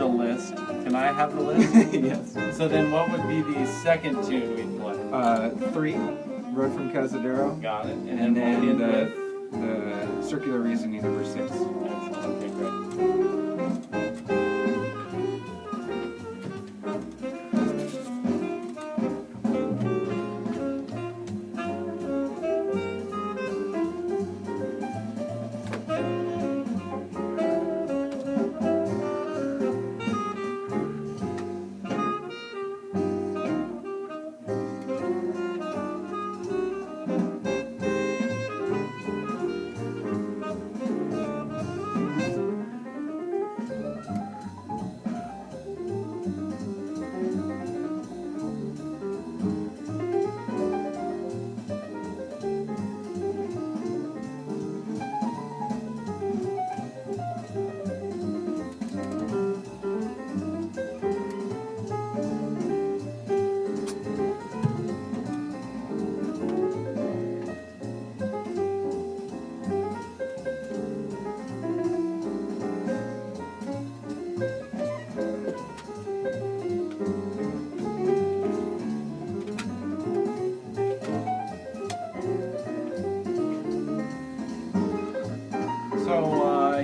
a list. Can I have the list? Yes. So then what would be the second tune we'd play? 3, Road from Cazadero. Got it. And then we'll end the with... Circular Reasoning, number 6. Excellent. Okay, great.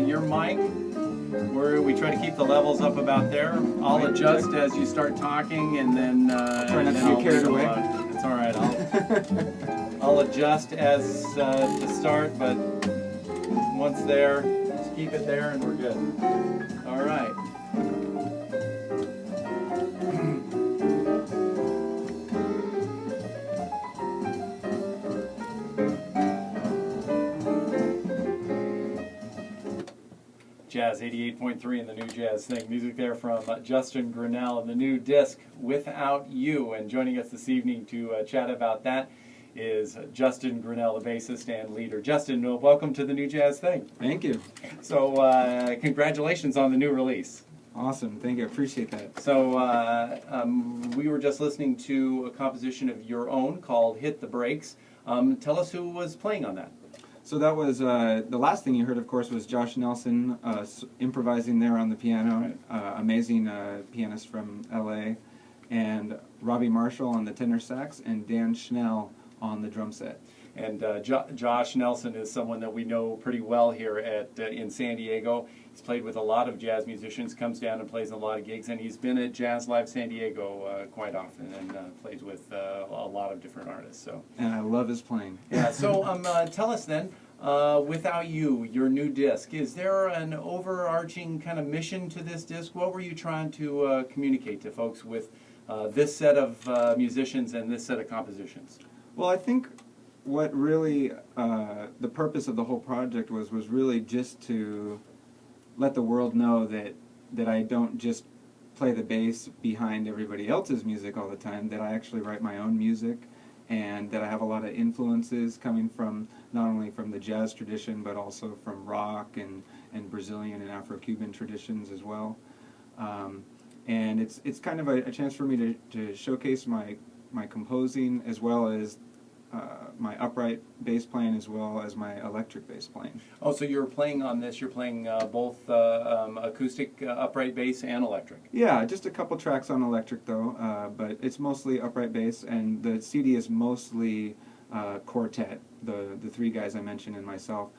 Your mic, we try to keep the levels up about there. I'll adjust as you start talking, and then try not to get carried away. It's all right. I'll adjust as to start, but once there, just keep it there, and we're good. All right. Jazz 88.3 in the New Jazz Thing. Music there from Justin Grinnell and the new disc, Without You. And joining us this evening to chat about that is Justin Grinnell, the bassist and leader. Justin, welcome to the New Jazz Thing. Thank you. So congratulations on the new release. Awesome. Thank you. I appreciate that. So we were just listening to a composition of your own called Hit the Brakes. Tell us who was playing on that. So that was, the last thing you heard, of course, was Josh Nelson improvising there on the piano, right. Amazing pianist from LA, and Robbie Marshall on the tenor sax, and Dan Schnell on the drum set. And Josh Nelson is someone that we know pretty well here in San Diego. He's played with a lot of jazz musicians, comes down and plays a lot of gigs, and he's been at Jazz Live San Diego quite often and plays with a lot of different artists. So. And I love his playing. Yeah. So tell us then, Without You, your new disc, is there an overarching kind of mission to this disc? What were you trying to communicate to folks with this set of musicians and this set of compositions? Well, I think what really the purpose of the whole project was really just to let the world know that I don't just play the bass behind everybody else's music all the time, that I actually write my own music, and that I have a lot of influences coming from not only from the jazz tradition but also from rock and Brazilian and Afro-Cuban traditions as well. And it's kind of a chance for me to showcase my composing as well as my upright bass playing as well as my electric bass playing. Oh, so you're playing on this, you're playing both acoustic upright bass and electric? Yeah, just a couple tracks on electric though, but it's mostly upright bass, and the CD is mostly quartet, the three guys I mentioned and myself.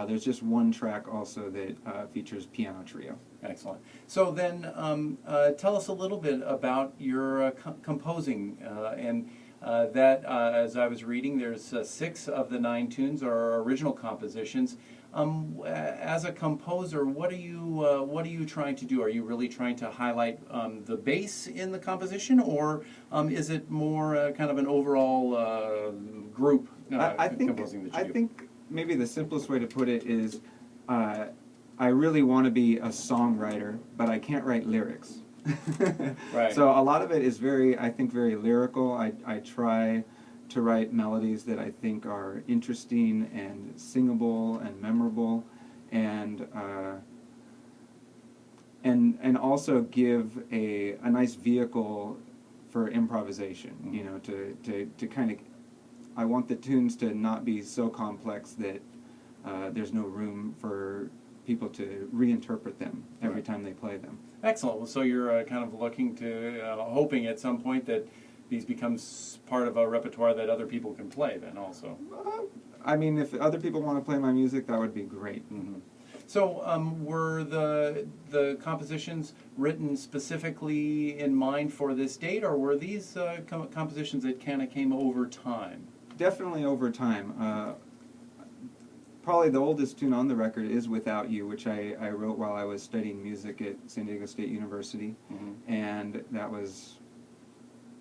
There's just one track also that features piano trio. Excellent. So then tell us a little bit about your composing and that, as I was reading, there's 6 of the 9 tunes are original compositions. As a composer, what are you trying to do? Are you really trying to highlight the bass in the composition, or is it more kind of an overall group composing the tune? I think maybe the simplest way to put it is I really want to be a songwriter, but I can't write lyrics. Right. So a lot of it is very lyrical. I try to write melodies that I think are interesting and singable and memorable, and also give a nice vehicle for improvisation. Mm-hmm. You know, to kind of, I want the tunes to not be so complex that there's no room for people to reinterpret them every time they play them. Excellent. Well, so you're kind of looking to, hoping at some point that these becomes part of a repertoire that other people can play then also. I mean, if other people want to play my music, that would be great. Mm-hmm. So were the compositions written specifically in mind for this date, or were these compositions that kind of came over time? Definitely over time. Probably the oldest tune on the record is Without You, which I wrote while I was studying music at San Diego State University. Mm-hmm. And that was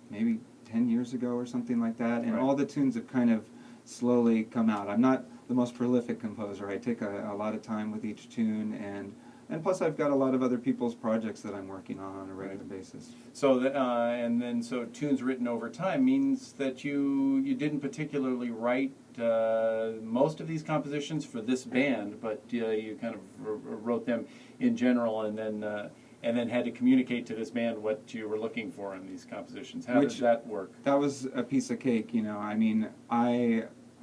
maybe 10 years ago or something like that. And Right. all the tunes have kind of slowly come out. I'm not the most prolific composer. I take a lot of time with each tune, and plus I've got a lot of other people's projects that I'm working on a regular basis. So and then so tunes written over time means that you didn't particularly write most of these compositions for this band, but you kind of wrote them in general, and then had to communicate to this band what you were looking for in these compositions. How did that work? That was a piece of cake, you know. I mean,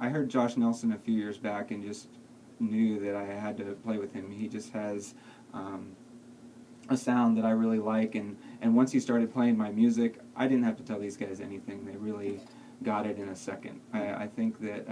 I heard Josh Nelson a few years back and just knew that I had to play with him. He just has a sound that I really like, and once he started playing my music, I didn't have to tell these guys anything. They really got it in a second. I think that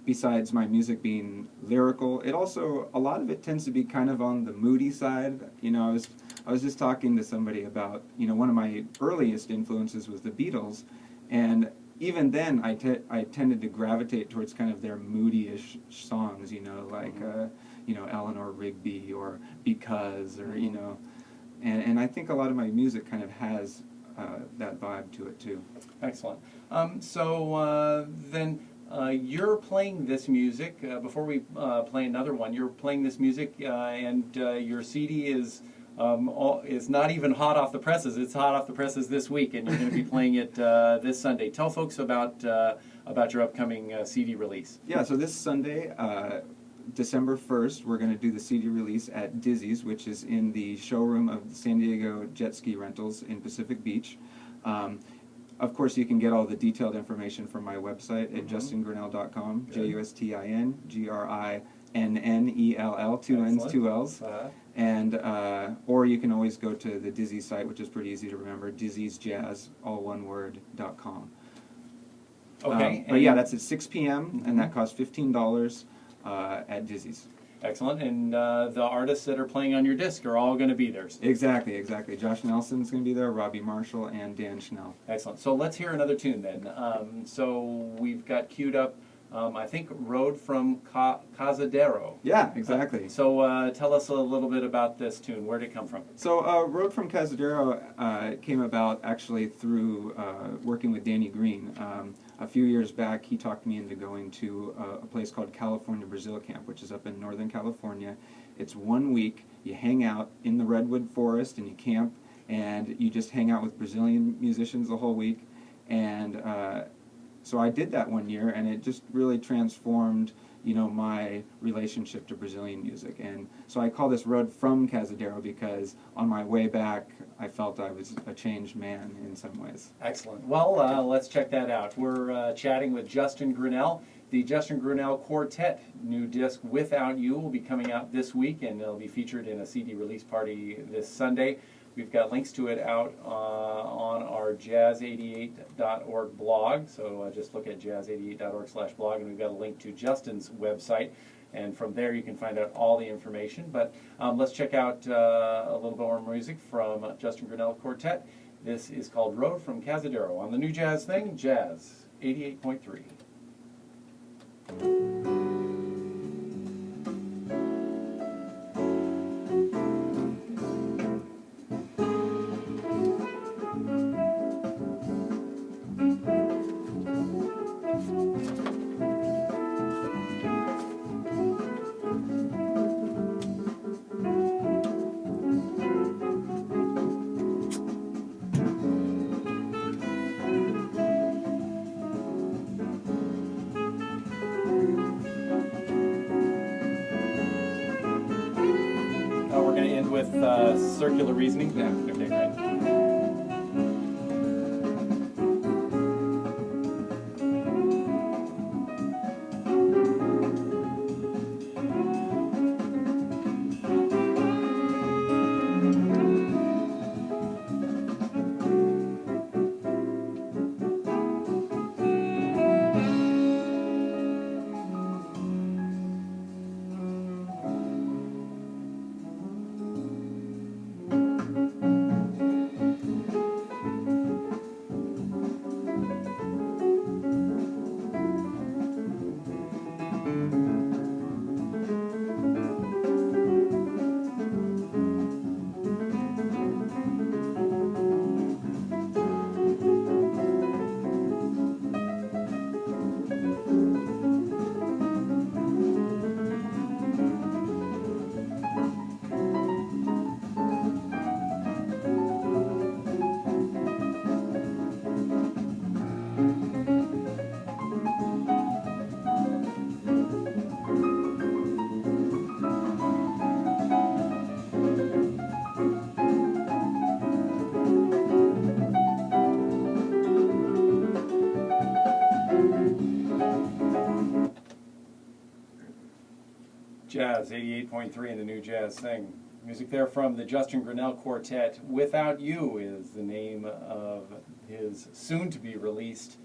besides my music being lyrical, it also, a lot of it tends to be kind of on the moody side. You know, I was just talking to somebody about, you know, one of my earliest influences was the Beatles, and even then I tended to gravitate towards kind of their moody-ish songs, you know, like you know, Eleanor Rigby or Because, or you know, and I think a lot of my music kind of has that vibe to it too. Excellent. So then you're playing this music, before we play another one, you're playing this music and your CD is not even hot off the presses. It's hot off the presses this week, and you're going to be playing it this Sunday. Tell folks about your upcoming CD release. Yeah, so this Sunday, December 1st, we're going to do the CD release at Dizzy's, which is in the showroom of San Diego Jet Ski Rentals in Pacific Beach. Of course, you can get all the detailed information from my website at justingrinnell.com, JUSTINGRINNELL, two N's, two L's. And, or you can always go to the Dizzy site, which is pretty easy to remember, dizzy'sjazz, all one word, .com. Okay. But yeah, that's at 6 p.m., and that costs $15 at Dizzy's. Excellent. And the artists that are playing on your disc are all going to be there. Exactly, exactly. Josh Nelson's going to be there, Robbie Marshall, and Dan Schnell. Excellent. So let's hear another tune then. So we've got queued up, I think, Road from Cazadero. Yeah, exactly. So tell us a little bit about this tune. Where did it come from? So Road from Cazadero came about actually through working with Danny Green. A few years back, he talked me into going to a place called California Brazil Camp, which is up in Northern California. It's 1 week. You hang out in the redwood forest and you camp, and you just hang out with Brazilian musicians the whole week. And so I did that 1 year, and it just really transformed, you know, my relationship to Brazilian music. And so I call this Road from Cazadero because on my way back, I felt I was a changed man in some ways. Excellent. Well, let's check that out. We're chatting with Justin Grinnell. The Justin Grinnell Quartet new disc, Without You, will be coming out this week, and it'll be featured in a CD release party this Sunday. We've got links to it out on our jazz88.org blog, so just look at jazz88.org/blog, and we've got a link to Justin's website, and from there you can find out all the information. But let's check out a little bit more music from Justin Grinnell Quartet. This is called Road from Cazadero on the New Jazz Thing, Jazz 88.3. With circular reasoning? Yeah. Okay, great. Jazz 88.3 in the new jazz thing. Music there from the Justin Grinnell Quartet. Without You is the name of his soon-to-be released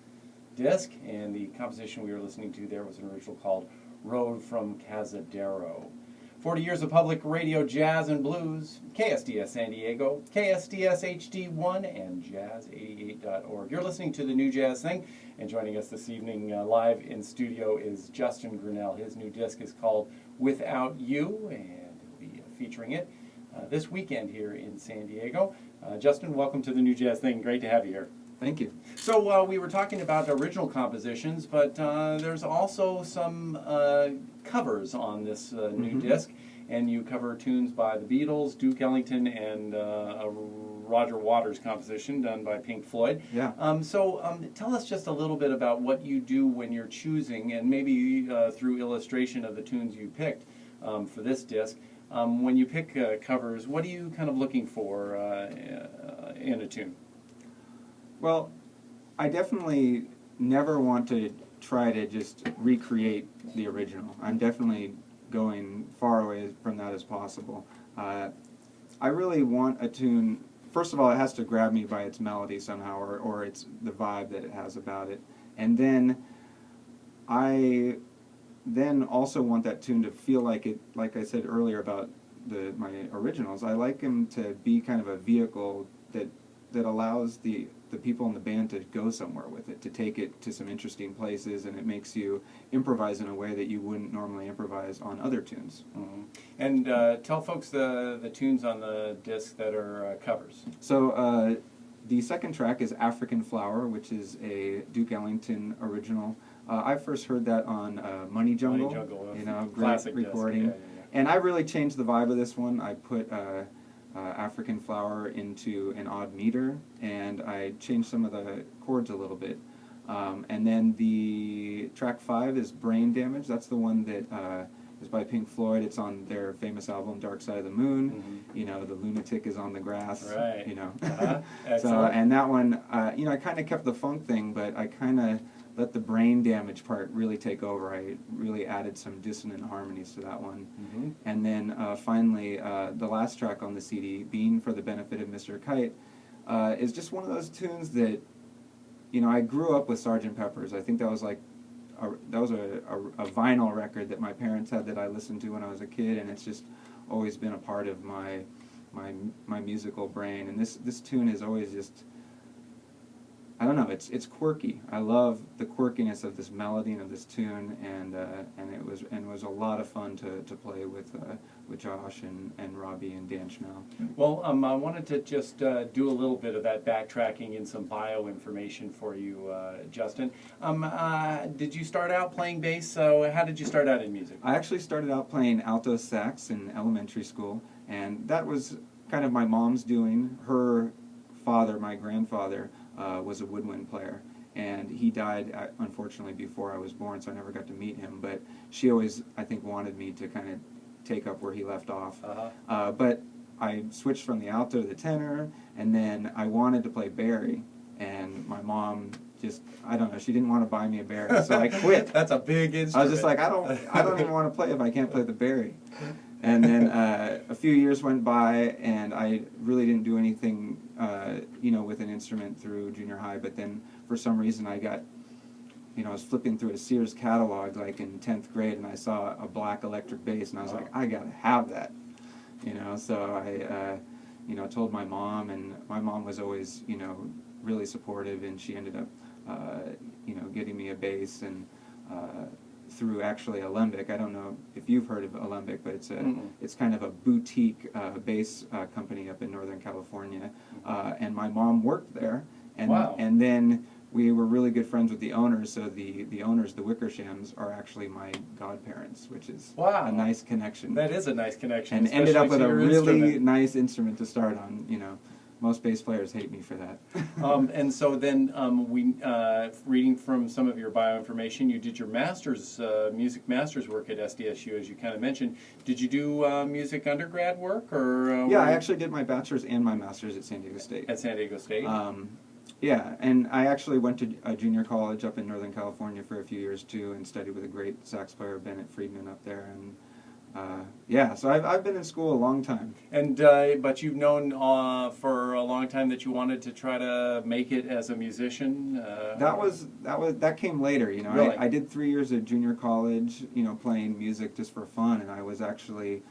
disc, and the composition we were listening to there was an original called Road from Cazadero. 40 years of public radio, jazz and blues, KSDS San Diego, KSDS HD1, and jazz88.org. You're listening to the New Jazz Thing, and joining us this evening live in studio is Justin Grinnell. His new disc is called Without You, and he'll be featuring it this weekend here in San Diego. Justin, welcome to the New Jazz Thing. Great to have you here. Thank you. So we were talking about original compositions, but there's also some covers on this new disc, and you cover tunes by the Beatles, Duke Ellington, and a Roger Waters composition done by Pink Floyd. Yeah. Tell us just a little bit about what you do when you're choosing, and maybe through illustration of the tunes you picked for this disc. When you pick covers, what are you kind of looking for in a tune? Well, I definitely never want to try to just recreate the original. I'm definitely going far away from that as possible. I really want a tune, first of all, it has to grab me by its melody somehow, or it's the vibe that it has about it. And then I also want that tune to feel like it, like I said earlier about my originals, I like them to be kind of a vehicle that allows the people in the band to go somewhere with it, to take it to some interesting places, and it makes you improvise in a way that you wouldn't normally improvise on other tunes. Mm-hmm. And tell folks the tunes on the disc that are covers. So the second track is African Flower, which is a Duke Ellington original. I first heard that on Money Jungle, great recording. Disc. Yeah. And I really changed the vibe of this one. I put African Flower into an odd meter, and I changed some of the chords a little bit. And then the track 5 is Brain Damage. That's the one that is by Pink Floyd. It's on their famous album Dark Side of the Moon. Mm-hmm. You know, the lunatic is on the grass. Right. You know. So, and that one, I kind of kept the funk thing, but I kind of let the brain damage part really take over. I really added some dissonant harmonies to that one. Mm-hmm. And then finally, the last track on the CD, Being for the Benefit of Mr. Kite, is just one of those tunes that, I grew up with Sgt. Pepper's. I think that was like a vinyl record that my parents had that I listened to when I was a kid, and it's just always been a part of my musical brain. And this tune is always just, I don't know, it's quirky. I love the quirkiness of this melody and of this tune, and it was a lot of fun to play with Josh and Robbie and Dan Schnell. Well, I wanted to just do a little bit of that backtracking and some bio information for you, Justin. Did you start out playing bass? So how did you start out in music? I actually started out playing alto sax in elementary school, and that was kind of my mom's doing. Her father, my grandfather, was a woodwind player, and he died unfortunately before I was born, so I never got to meet him, but she always, I think, wanted me to kind of take up where he left off. But I switched from the alto to the tenor, and then I wanted to play Barry, and my mom just, I don't know, she didn't want to buy me a Barry, so I quit. That's a big instrument. I was just like, I don't even want to play if I can't play the Barry. And then a few years went by, and I really didn't do anything, with an instrument through junior high. But then, for some reason, I got, I was flipping through a Sears catalog, like in 10th grade, and I saw a black electric bass, and I was like, I gotta have that, So I, told my mom, and my mom was always, really supportive, and she ended up, getting me a bass, and through actually Alembic. I don't know if you've heard of Alembic, but it's kind of a boutique bass company up in Northern California, and my mom worked there, and wow. And then we were really good friends with the owners, so the owners, the Wickershams, are actually my godparents, which is a nice connection. That is a nice connection. And ended up with a really nice instrument to start on, Most bass players hate me for that. And so then, reading from some of your bio information, you did your music master's work at SDSU, as you kind of mentioned. Did you do music undergrad work, or? Yeah, I actually did my bachelor's and my master's at San Diego State. At San Diego State. Yeah, and I actually went to a junior college up in Northern California for a few years too, and studied with a great sax player, Bennett Friedman, up there, and yeah, so I've been in school a long time. And but you've known for a long time that you wanted to try to make it as a musician. That came later. You know, Really? I did 3 years of junior college, you know, playing music just for fun, and I actually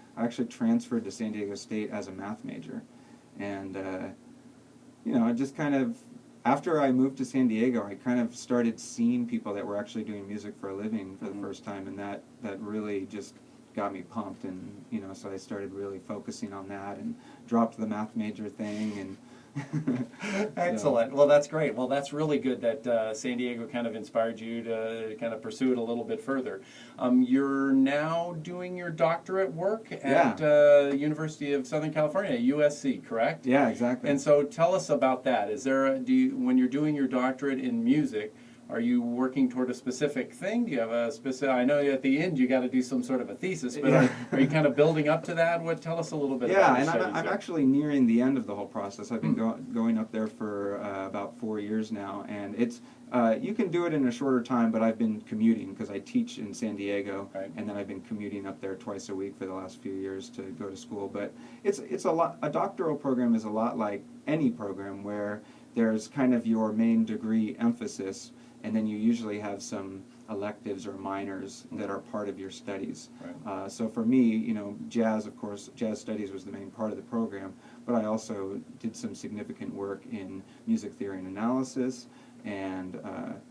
transferred to San Diego State as a math major, and you know, I just kind of, after I moved to San Diego, I kind of started seeing people that were actually doing music for a living for the first time, and that really just got me pumped, and you know, so I started really focusing on that and dropped the math major thing, and Excellent. Well, that's great. Well, that's really good that San Diego kind of inspired you to kind of pursue it a little bit further. You're now doing your doctorate work at University of Southern California, USC, correct? Yeah, exactly. And so tell us about that. Is there when you're doing your doctorate in music, are you working toward a specific thing? Do you have a specific? I know at the end you got to do some sort of a thesis, but are you kind of building up to that? Tell us a little bit. Yeah, about and your I'm actually nearing the end of the whole process. I've been going up there for about 4 years now, and it's you can do it in a shorter time, but I've been commuting because I teach in San Diego, and then I've been commuting up there twice a week for the last few years to go to school. But it's a lot. A doctoral program is a lot like any program where there's kind of your main degree emphasis, and then you usually have some electives or minors that are part of your studies. Right. So for me, you know, jazz, of course, jazz studies was the main part of the program, but I also did some significant work in music theory and analysis, and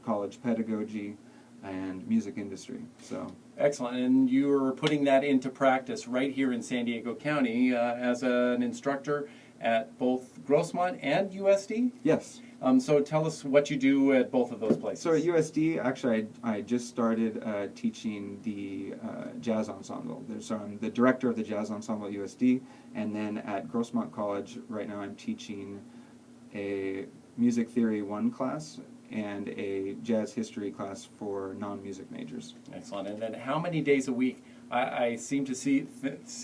college pedagogy, and music industry. So excellent, and you're putting that into practice right here in San Diego County as an instructor at both Grossmont and USD? Yes. So tell us what you do at both of those places. So at USD, actually, I just started teaching the jazz ensemble. So I'm the director of the jazz ensemble at USD, and then at Grossmont College, right now I'm teaching a Music Theory 1 class and a jazz history class for non-music majors. Excellent. And then how many days a week? I seem to see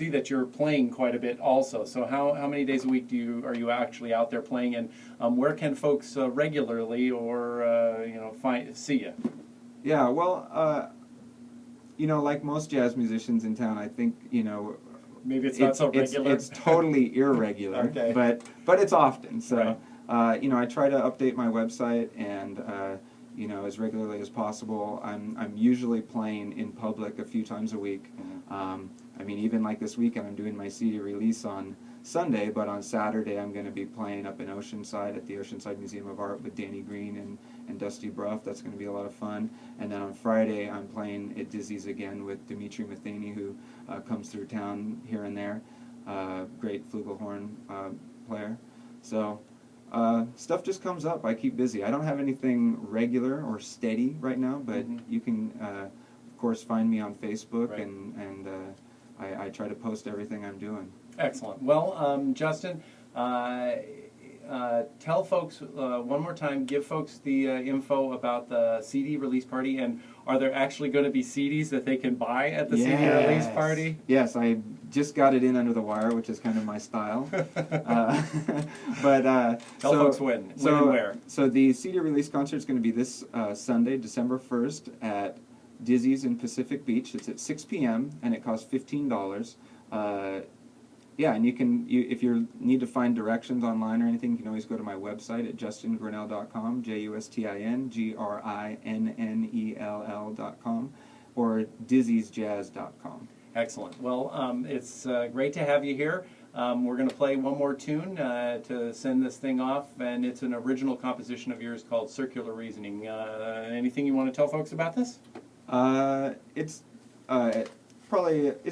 that you're playing quite a bit also. So how many days a week are you actually out there playing, and where can folks regularly or see you? Yeah, well, you know, like most jazz musicians in town, I think, you know, maybe it's not so regular. It's totally irregular, okay. but it's often. So right. you know, I try to update my website and you know, as regularly as possible. I'm usually playing in public a few times a week. Mm-hmm. I mean, even like this weekend, I'm doing my CD release on Sunday, but on Saturday I'm going to be playing up in Oceanside at the Oceanside Museum of Art with Danny Green and Dusty Bruff. That's going to be a lot of fun. And then on Friday I'm playing at Dizzy's again with Dimitri Matheny, who comes through town here and there. Great flugelhorn player. So stuff just comes up. I keep busy. I don't have anything regular or steady right now, but you can, of course, find me on Facebook, right. and I try to post everything I'm doing. Excellent. Well, Justin, tell folks one more time, give folks the info about the CD release party, and are there actually going to be CDs that they can buy at the CD release party? Yes, I just got it in under the wire, which is kind of my style. But tell folks when and where. So the CD release concert is going to be this Sunday, December 1st at Dizzy's in Pacific Beach. It's at 6 p.m. and it costs $15. Yeah, and if you need to find directions online or anything, you can always go to my website at justingrinnell.com, JUSTINGRINNELL.com, or dizzy'sjazz.com. Excellent. Well, it's great to have you here. We're going to play one more tune to send this thing off, and it's an original composition of yours called Circular Reasoning. Anything you want to tell folks about this? It's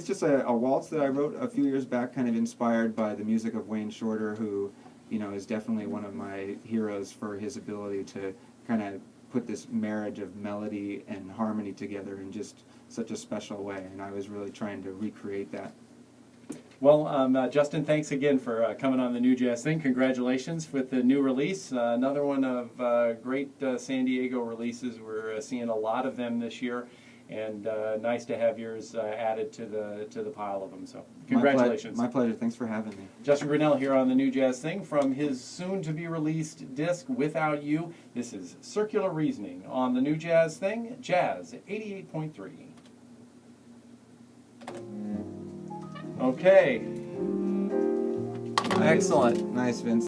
just a waltz that I wrote a few years back, kind of inspired by the music of Wayne Shorter, who, you know, is definitely one of my heroes for his ability to kind of put this marriage of melody and harmony together in just such a special way, and I was really trying to recreate that. Well, Justin, thanks again for coming on the New Jazz Thing. Congratulations with the new release. Another one of great San Diego releases. We're seeing a lot of them this year, and nice to have yours added to the pile of them. So, congratulations. My pleasure. Thanks for having me. Justin Grinnell here on the New Jazz Thing from his soon-to-be-released disc, Without You. This is Circular Reasoning on the New Jazz Thing, Jazz 88.3. Okay. Excellent. Nice, Vince.